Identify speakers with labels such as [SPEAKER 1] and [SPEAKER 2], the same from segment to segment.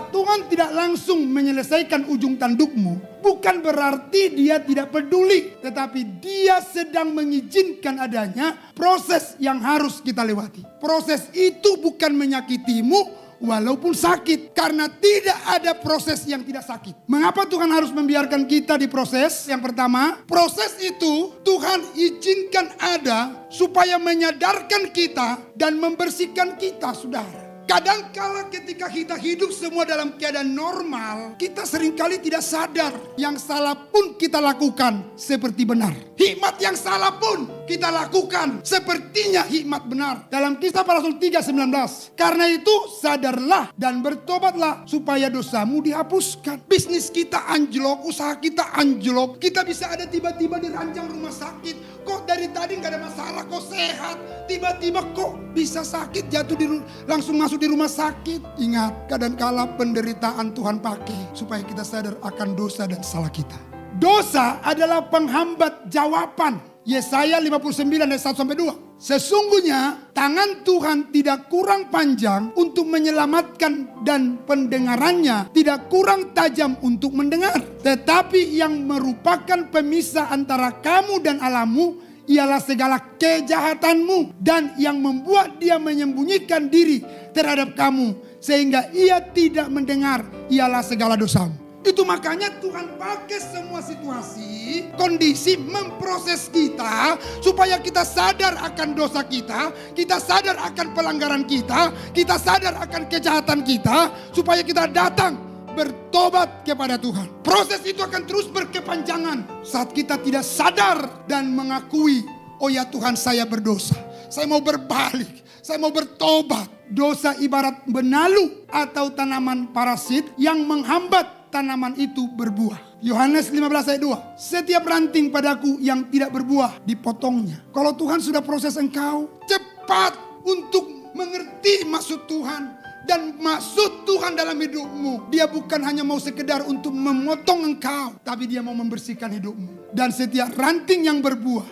[SPEAKER 1] Saat Tuhan tidak langsung menyelesaikan ujung tandukmu, bukan berarti dia tidak peduli. Tetapi dia sedang mengizinkan adanya proses yang harus kita lewati. Proses itu bukan menyakitimu walaupun sakit. Karena tidak ada proses yang tidak sakit. Mengapa Tuhan harus membiarkan kita diproses? Yang pertama, proses itu Tuhan izinkan ada supaya menyadarkan kita dan membersihkan kita, saudara. Kadangkala ketika kita hidup semua dalam keadaan normal, kita seringkali tidak sadar yang salah pun kita lakukan seperti benar. Hikmat yang salah pun kita lakukan sepertinya hikmat benar. Dalam Kisah Para Rasul 3:19. Karena itu sadarlah dan bertobatlah supaya dosamu dihapuskan. Bisnis kita anjlok, usaha kita anjlok. Kita bisa ada tiba-tiba diranjang rumah sakit. Kok dari tadi gak ada masalah, kok sehat. Tiba-tiba kok bisa sakit, jatuh langsung masuk di rumah sakit. Ingat, kadangkala penderitaan Tuhan pakai supaya kita sadar akan dosa dan salah kita. Dosa adalah penghambat jawaban. Yesaya 59 ayat 1-2. Sesungguhnya tangan Tuhan tidak kurang panjang untuk menyelamatkan dan pendengarannya tidak kurang tajam untuk mendengar. Tetapi yang merupakan pemisah antara kamu dan Allahmu ialah segala kejahatanmu, dan yang membuat dia menyembunyikan diri terhadap kamu sehingga ia tidak mendengar ialah segala dosamu. Itu makanya Tuhan pakai semua situasi, kondisi memproses kita supaya kita sadar akan dosa kita sadar akan pelanggaran kita sadar akan kejahatan kita, supaya kita datang bertobat kepada Tuhan. Proses itu akan terus berkepanjangan saat kita tidak sadar dan mengakui, oh ya Tuhan, saya berdosa, saya mau berbalik, saya mau bertobat. Dosa ibarat benalu atau tanaman parasit yang menghambat tanaman itu berbuah. Yohanes 15 ayat 2. Setiap ranting padaku yang tidak berbuah dipotongnya. Kalau Tuhan sudah proses engkau, cepat untuk mengerti maksud Tuhan. Dan maksud Tuhan dalam hidupmu, dia bukan hanya mau sekedar untuk memotong engkau, tapi dia mau membersihkan hidupmu. Dan setiap ranting yang berbuah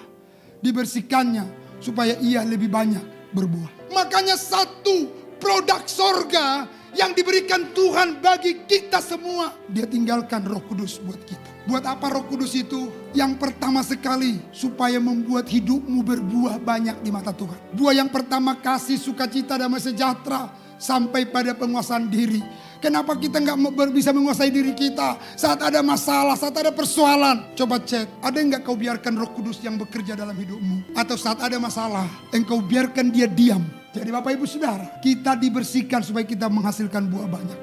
[SPEAKER 1] dibersihkannya supaya ia lebih banyak berbuah. Makanya satu produk sorga yang diberikan Tuhan bagi kita semua, dia tinggalkan Roh Kudus buat kita. Buat apa Roh Kudus itu? Yang pertama sekali, supaya membuat hidupmu berbuah banyak di mata Tuhan. Buah yang pertama, kasih, sukacita, damai sejahtera, sampai pada penguasaan diri. Kenapa kita nggak bisa menguasai diri kita saat ada masalah, saat ada persoalan? Coba cek, ada nggak kau biarkan Roh Kudus yang bekerja dalam hidupmu? Atau saat ada masalah, engkau biarkan dia diam? Jadi Bapak Ibu Saudara, kita dibersihkan supaya kita menghasilkan buah banyak.